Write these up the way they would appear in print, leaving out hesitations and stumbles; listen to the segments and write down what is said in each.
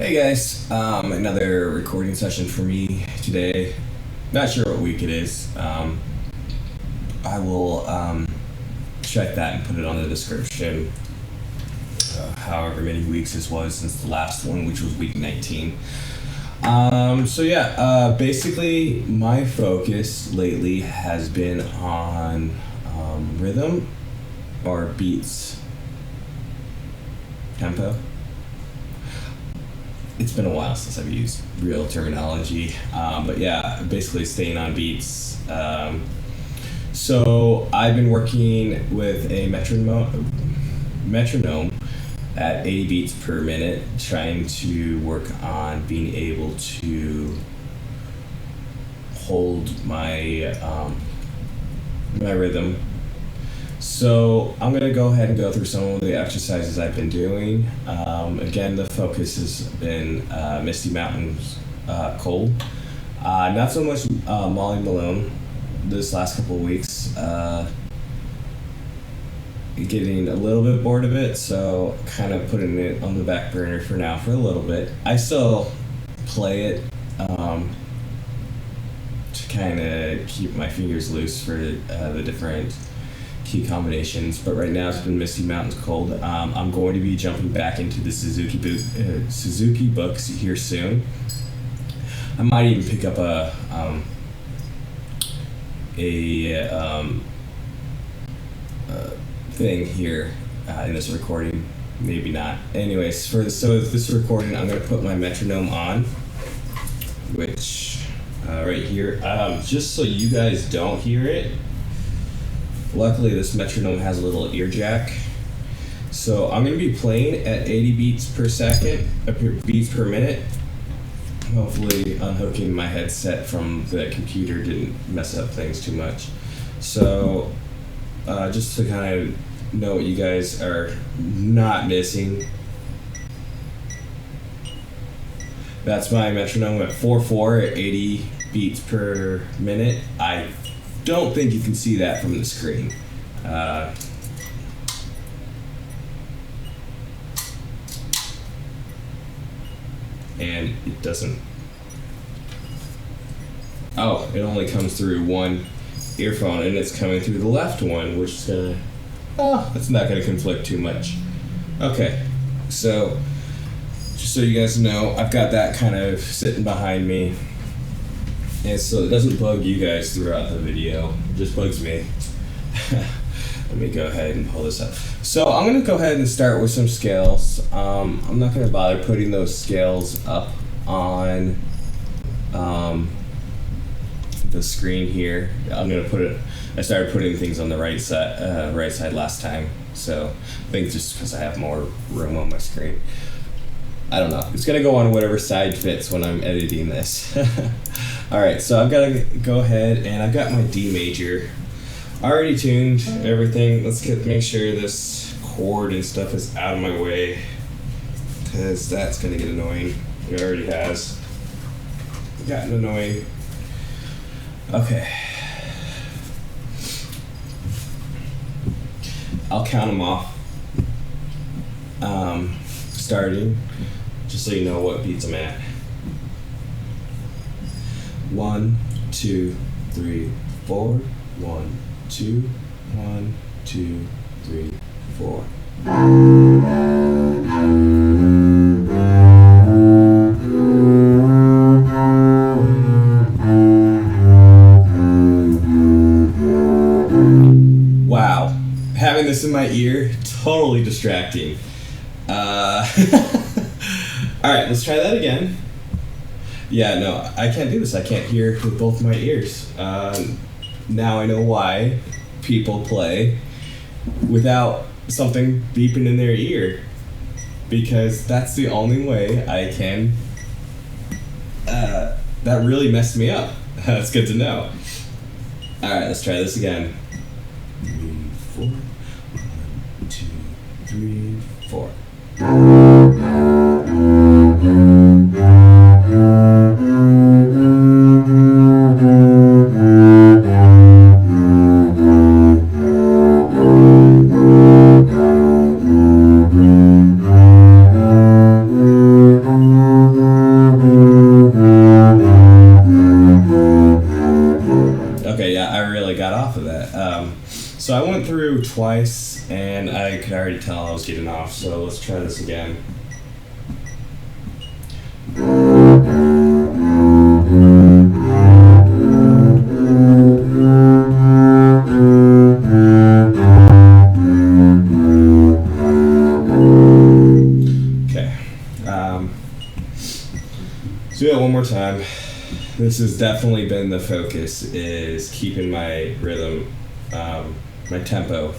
Hey guys, another recording session for me today. Not sure what week it is. I will check that and put it on the description. However many weeks this was since the last one, which was week 19. Basically my focus lately has been on rhythm or beats, tempo. It's been a while since I've used real terminology, but yeah, basically staying on beats. So I've been working with a metronome at 80 beats per minute, trying to work on being able to hold my my rhythm. So I'm going to go ahead and go through some of the exercises I've been doing. Again, the focus has been Misty Mountains cold. Not so much Molly Malone this last couple of weeks. Getting a little bit bored of it, so kind of putting it on the back burner for now for a little bit. I still play it to kind of keep my fingers loose for the different key combinations, but right now it's been Misty Mountains cold. I'm going to be jumping back into the Suzuki books here soon. I might even pick up a thing here in this recording. Maybe not. Anyways, for this recording, I'm going to put my metronome on, which right here, just so you guys don't hear it. Luckily, this metronome has a little ear jack. So I'm going to be playing at 80 beats per second, beats per minute. Hopefully unhooking my headset from the computer didn't mess up things too much. So just to kind of know what you guys are not missing. That's my metronome at 4/4 at 80 beats per minute. I don't think you can see that from the screen. And it doesn't. Oh, it only comes through one earphone, and it's coming through the left one, which is gonna. Oh, it's not gonna conflict too much. Okay, so just so you guys know, I've got that kind of sitting behind me. And so it doesn't bug you guys throughout the video, it just bugs me. Let me go ahead and pull this up. So I'm going to go ahead and start with some scales. I'm not going to bother putting those scales up on the screen here. I'm going to put it, I started putting things on the right side last time. So I think just because I have more room on my screen. I don't know. It's going to go on whatever side fits when I'm editing this. Alright, so I've got to go ahead and I've got my D major. I already tuned everything. Let's make sure this chord and stuff is out of my way, because that's going to get annoying. It already has gotten annoying. Okay. I'll count them off. Starting, just so you know what beats I'm at. 1, 2, 3, 4. 1, 2, 1, 2, 3, 4. Wow, having this in my ear, totally distracting. Alright, let's try that again. Yeah, no, I can't do this. I can't hear with both my ears. Now I know why people play without something beeping in their ear, because that's the only way I can. That really messed me up. That's good to know. Alright, let's try this again. 3, 4. 1, 2, 3, 4. twice, and I could already tell I was getting off, so let's try this again. Okay. So yeah, one more time. This has definitely been the focus, is keeping my rhythm, my tempo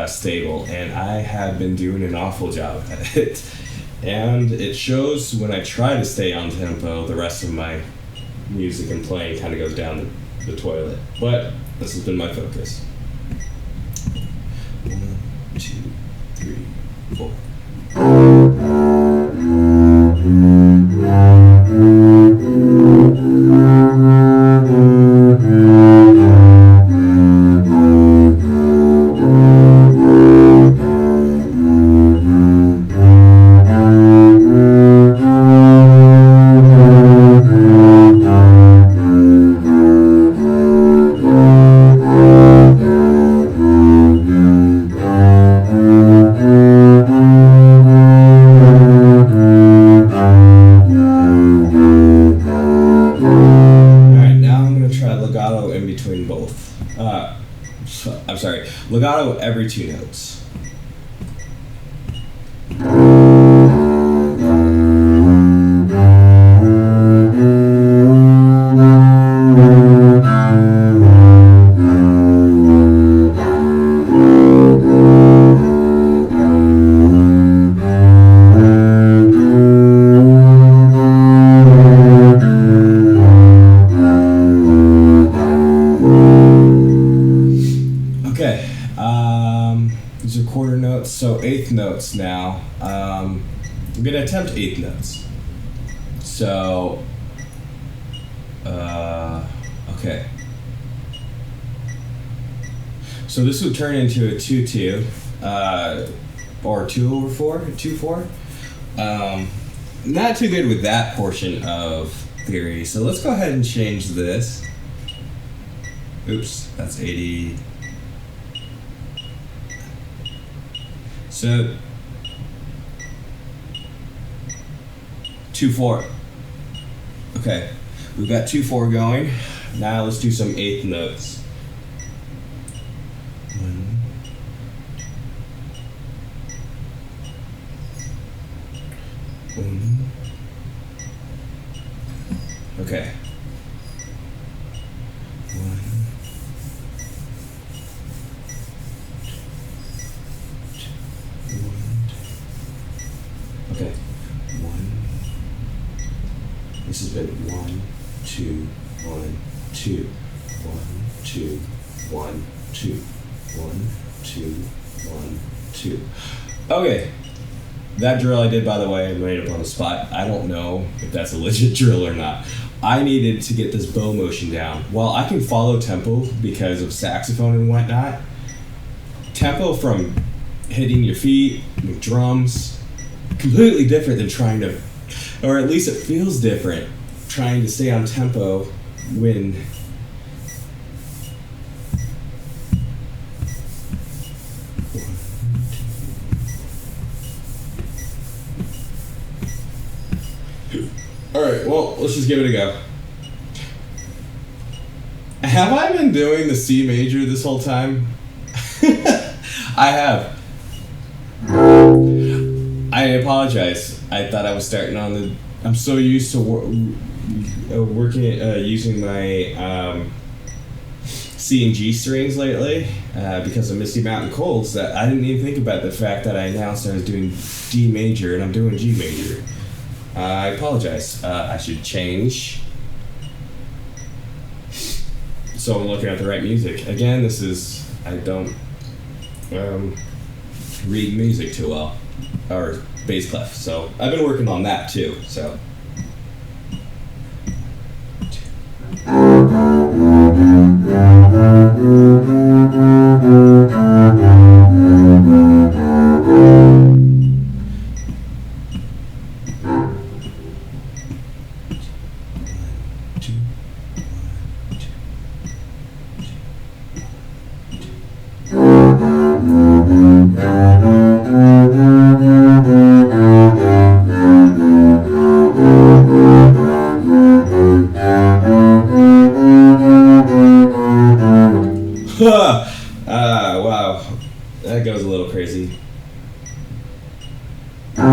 stable, and I have been doing an awful job at it. And it shows when I try to stay on tempo, the rest of my music and playing kind of goes down the toilet. But this has been my focus. 1, 2, 3, 4. Legato every 2 notes. These are quarter notes, so 8th notes now. I'm gonna attempt 8th notes. So, okay. So this would turn into a 2-2, or 2/4, 2/4. Not too good with that portion of theory. So let's go ahead and change this. Oops, that's 80. So 2/4. Okay, we've got 2/4 going. Now let's do some 8th notes. 1. Okay. 1. Okay, 1. This has been 1, 2, 1, 2, 1, 2, 1, 2, 1, 2, 1, 2. Okay, that drill I did, by the way, I made up on the spot. I don't know if that's a legit drill or not. I needed to get this bow motion down. While I can follow tempo because of saxophone and whatnot, tempo from hitting your feet with drums, completely different than trying to, or at least it feels different, trying to stay on tempo when Alright, well, let's just give it a go. Have I been doing the C major this whole time? I have. I apologize. I thought I was starting on the... I'm so used to working, using my C and G strings lately because of Misty Mountain Colds that I didn't even think about the fact that I announced I was doing D major and I'm doing G major. I apologize. I should change. So I'm looking at the right music. Again, this is... I don't read music too well. Or bass clef. So I've been working on that too. So. Can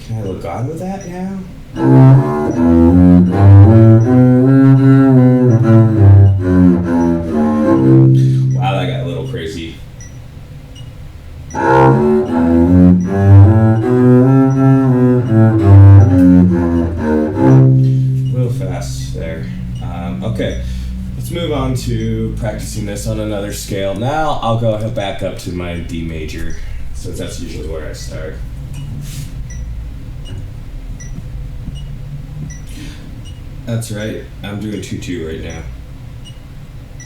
I look on with that now? Wow, that got a little crazy. A little fast there. Okay, let's move on to practicing this on another scale. Now I'll go back up to my D major, since that's usually where I start. That's right, I'm doing 2-2 right now.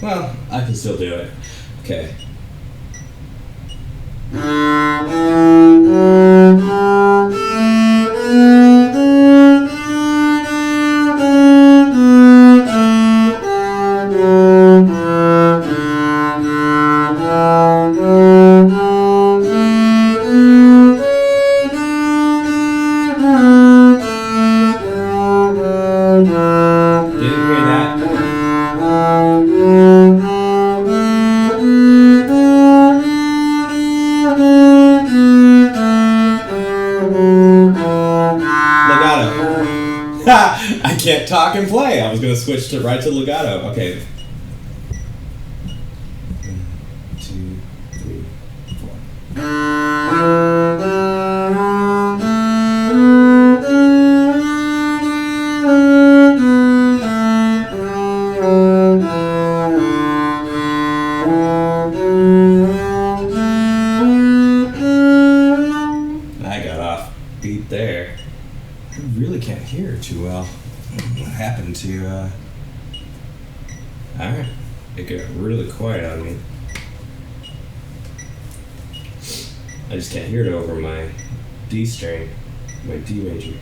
Well, I can still do it. Okay. I can't talk and play. I was going to switch to right to legato. Okay. 1, 2, 3, 4. I got off beat there. I really can't hear too well. What happened to, Alright. It got really quiet on me. I just can't hear it over my D string, my D major.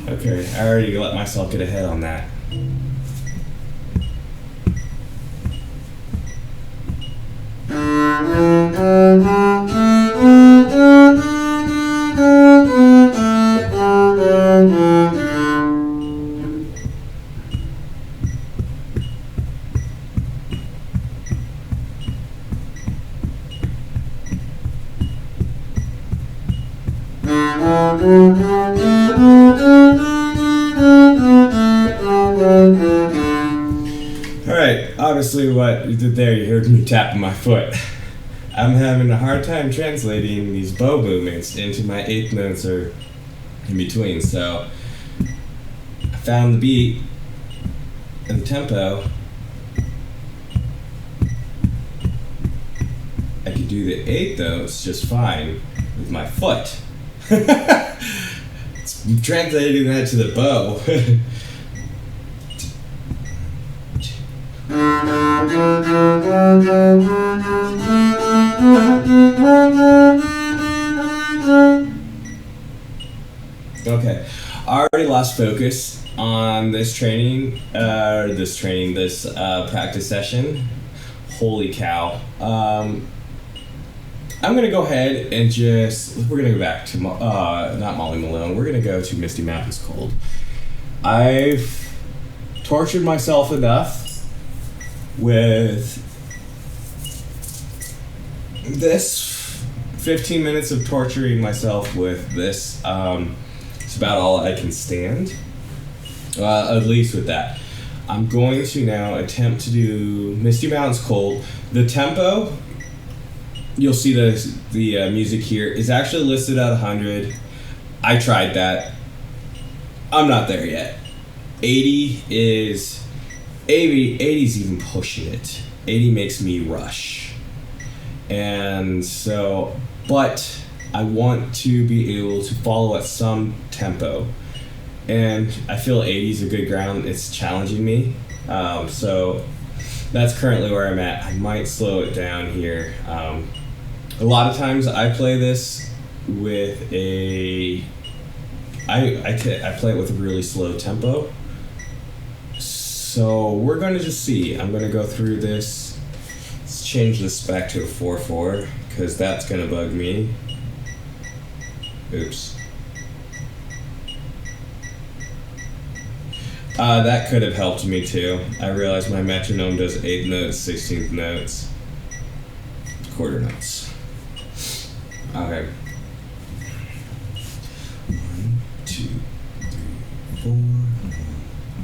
Okay, I already let myself get ahead on that. Alright, obviously what you did there, you heard me tapping my foot. I'm having a hard time translating these bow movements into my eighth notes or in between, so I found the beat and the tempo. I could do the eighth notes just fine with my foot. It's translating that to the bow. Okay, I already lost focus on this practice session. Holy cow. I'm gonna go ahead and we're gonna go back to, not Molly Malone, we're gonna go to Misty Mountains Cold. I've tortured myself enough with this 15 minutes of torturing myself with this. It's about all I can stand, at least with that. I'm going to now attempt to do Misty Mountains Cold. The tempo, you'll see the music here, is actually listed at 100. I tried that. I'm not there yet. 80's even pushing it. 80 makes me rush. And so, but I want to be able to follow at some tempo. And I feel 80's a good ground. It's challenging me. So that's currently where I'm at. I might slow it down here. A lot of times I play this with I play it with a really slow tempo. So we're going to just see. I'm going to go through this. Let's change this back to a 4/4 because that's going to bug me. Oops. That could have helped me too. I realized my metronome does 8th notes, 16th notes, quarter notes. Okay. 1, 2, 3, 4. 1,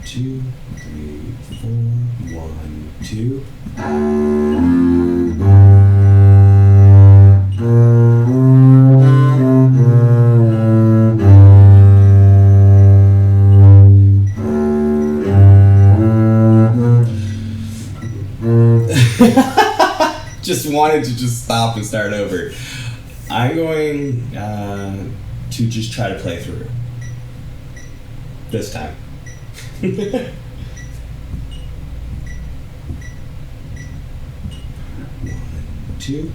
2, 3, 4. 1, 2. Just wanted to just stop and start over. I'm going to just try to play through this time. 1, 2.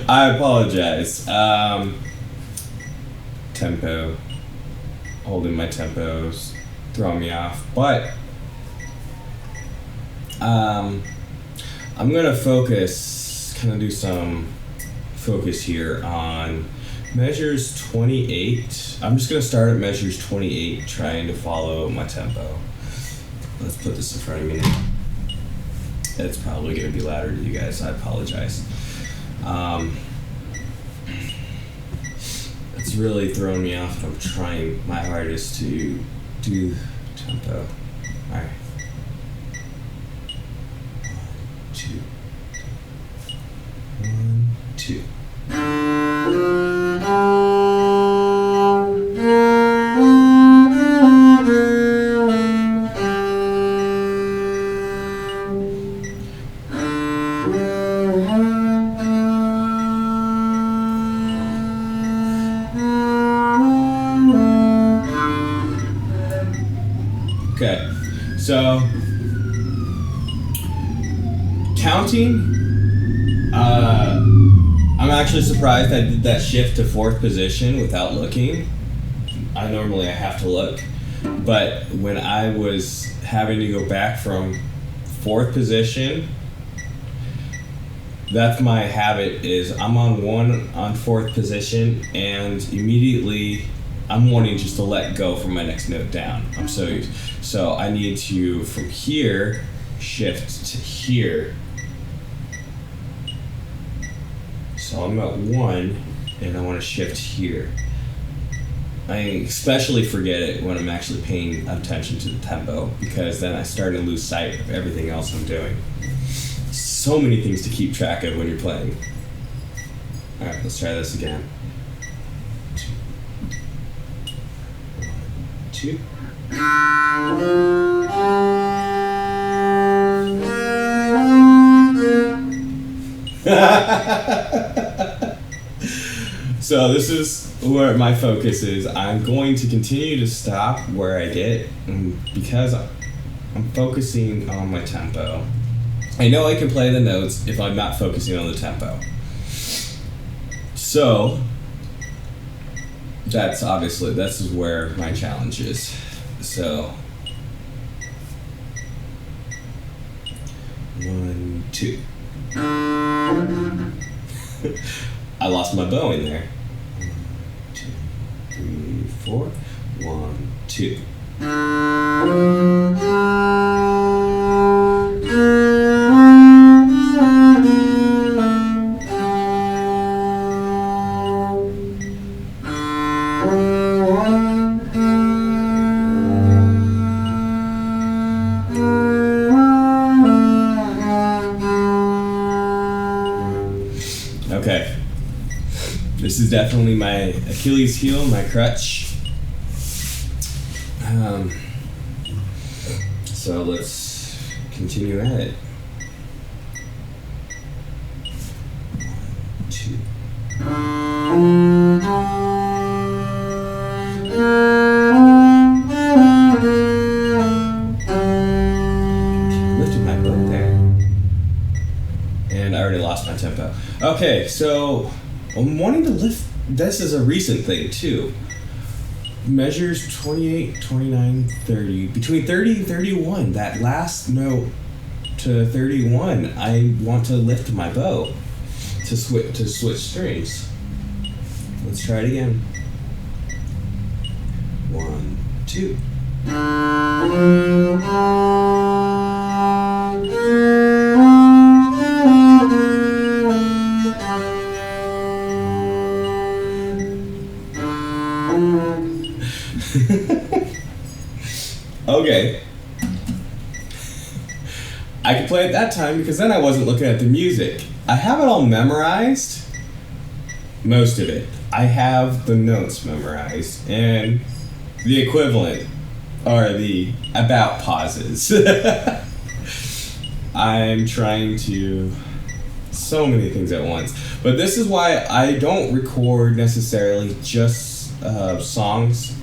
I apologize. Tempo. Holding my tempos. Throwing me off. But I'm going to focus, kind of do some focus here on measures 28. I'm just going to start at measures 28, trying to follow my tempo. let's put this in front of me now. It's probably going to be louder to you guys. I apologize. It's really throwing me off. I'm trying my hardest to do tempo. All right. 1, 2. 1, 2. Okay, so counting, I'm actually surprised I did that shift to 4th position without looking. Normally I have to look, but when I was having to go back from 4th position, that's my habit, is I'm on 4th position, and immediately I'm wanting just to let go from my next note down. I'm so used. So I need to, from here, shift to here. So I'm at 1, and I want to shift here. I especially forget it when I'm actually paying attention to the tempo, because then I start to lose sight of everything else I'm doing. So many things to keep track of when you're playing. All right, let's try this again. 2. So this is where my focus is. I'm going to continue to stop where I get, because I'm focusing on my tempo. I know I can play the notes if I'm not focusing on the tempo. So this is where my challenge is. So 1, 2. I lost my bow in there. 1, 2, 3, 4. 1, 2. Okay, this is definitely my Achilles heel, my crutch. So let's continue at it. 1, 2. Lifted my bow there. And I already lost my tempo. Okay, so I'm wanting to lift. This is a recent thing too. Measures 28, 29, 30. Between 30 and 31, that last note to 31, I want to lift my bow to switch strings. Let's try it again. 1, 2. Okay. I could play it that time because then I wasn't looking at the music. I have it all memorized. Most of it. I have the notes memorized, and the equivalent are the about pauses. I'm trying to so many things at once. But this is why I don't record necessarily just songs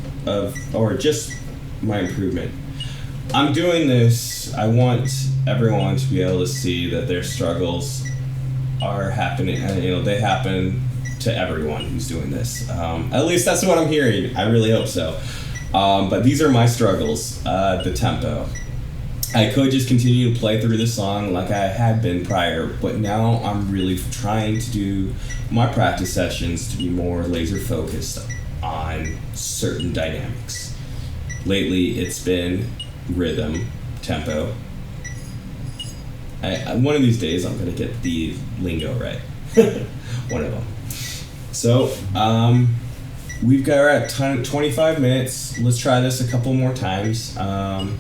or just my improvement. I'm doing this, I want everyone to be able to see that their struggles are happening, and they happen to everyone who's doing this. At least that's what I'm hearing. I really hope so. But these are my struggles, the tempo. I could just continue to play through the song like I had been prior, but now I'm really trying to do my practice sessions to be more laser focused on certain dynamics. Lately, it's been rhythm, tempo. One of these days I'm gonna get the lingo right. One of them. So we've got, we're at 25 minutes. Let's try this a couple more times, and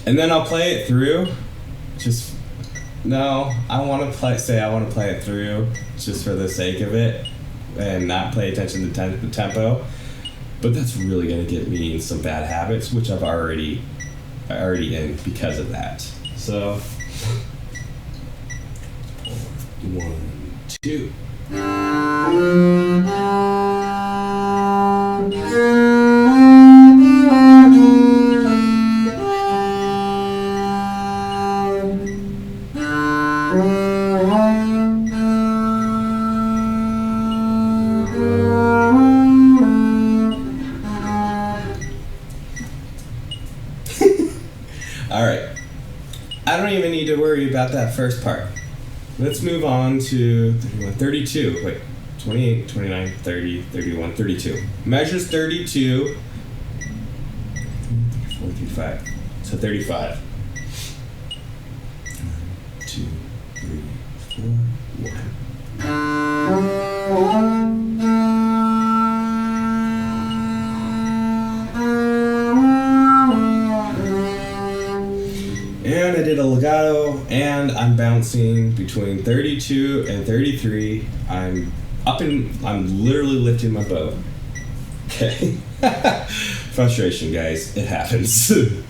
then I'll play it through. I want to play it through just for the sake of it, and not pay attention to the tempo. But that's really gonna get me in some bad habits, which I'm already in because of that. So 1, 2. All right. I don't even need to worry about that first part. Let's move on to 32. Wait, 28, 29, 30, 31, 32. Measures 32. 4, 3, 5. So 35. 1, 2, 3, 4, 1. And I did a legato, and I'm bouncing between 32 and 33. I'm literally lifting my bow. Okay. Frustration, guys. It happens. 1.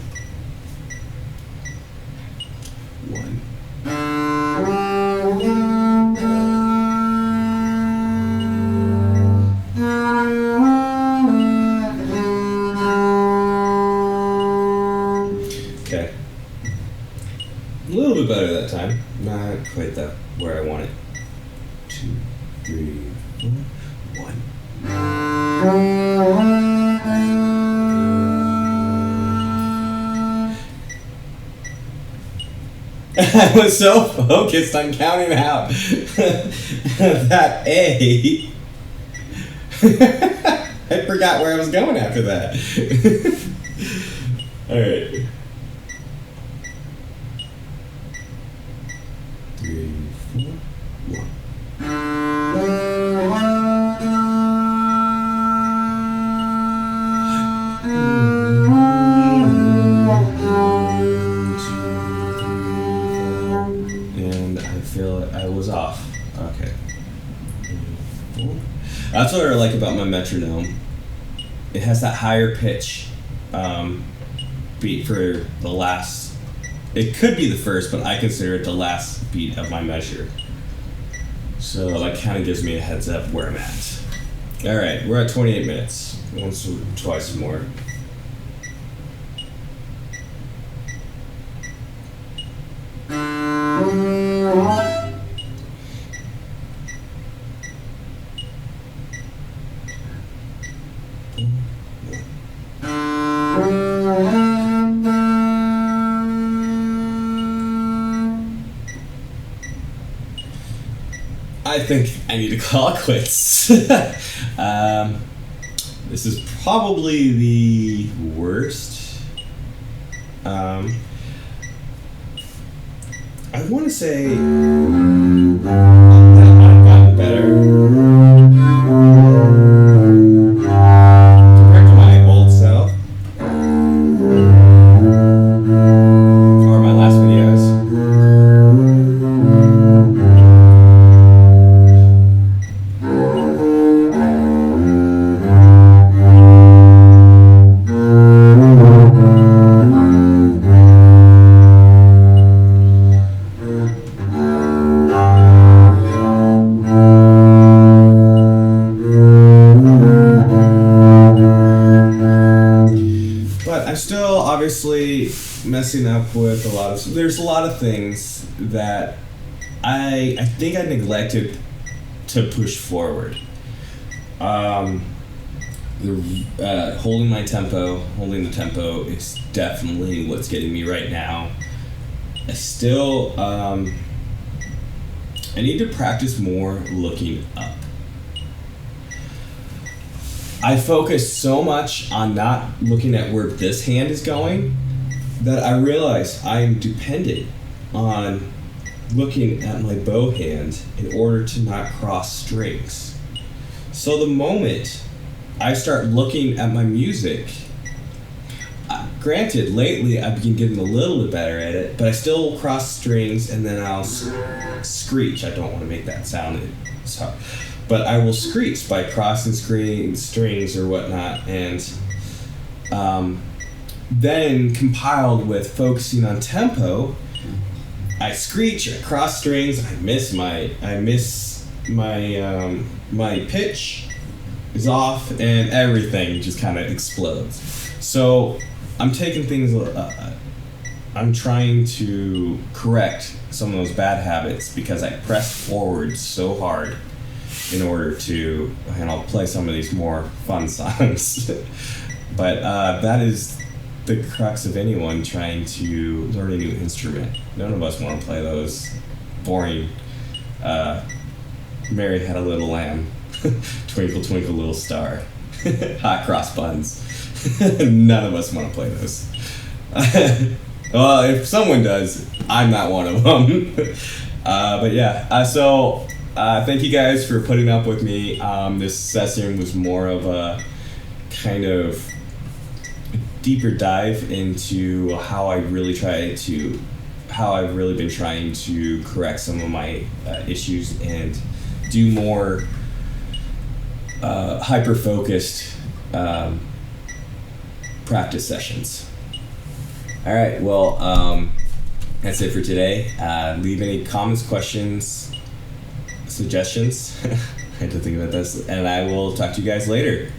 Okay. A little bit better that time. Not quite that where I want it. 2, 3, 4, 1. I was so focused on counting out that A. I forgot where I was going after that. All right. 3, 4, 1. And I feel it. I was off. Okay. 3, 4. That's what I like about my metronome. It has that higher pitch beat for the last. It could be the first, but I consider it the last beat of my measure. So that kind of gives me a heads up where I'm at. All right, we're at 28 minutes. Once or twice more. I think I need to call it quits. This is probably the worst. I want to say that I've gotten better compared to my old self or my last videos. Still obviously messing up with there's a lot of things that I think I neglected to push forward. Holding the tempo is definitely what's getting me right now. I still I need to practice more looking up. I focus so much on not looking at where this hand is going that I realize I'm dependent on looking at my bow hand in order to not cross strings. So the moment I start looking at my music, granted, lately I've been getting a little bit better at it, but I still cross strings and then I'll screech. I don't want to make that sound, sorry. But I will screech by crossing strings or whatnot, and then compiled with focusing on tempo, I screech, I cross strings, I miss my pitch is off, and everything just kind of explodes. So I'm taking things, I'm trying to correct some of those bad habits because I pressed forward so hard in order to, and I'll play some of these more fun songs. But that is the crux of anyone trying to learn a new instrument. None of us want to play those boring Mary Had a Little Lamb, Twinkle Twinkle Little Star, Hot Cross Buns. None of us want to play those. Well, if someone does, I'm not one of them. But yeah, so thank you guys for putting up with me. This session was more of a kind of deeper dive into how I've really been trying to correct some of my issues and do more hyper-focused practice sessions. All right, well, that's it for today. Leave any comments, questions, suggestions. I had to think about this, and I will talk to you guys later.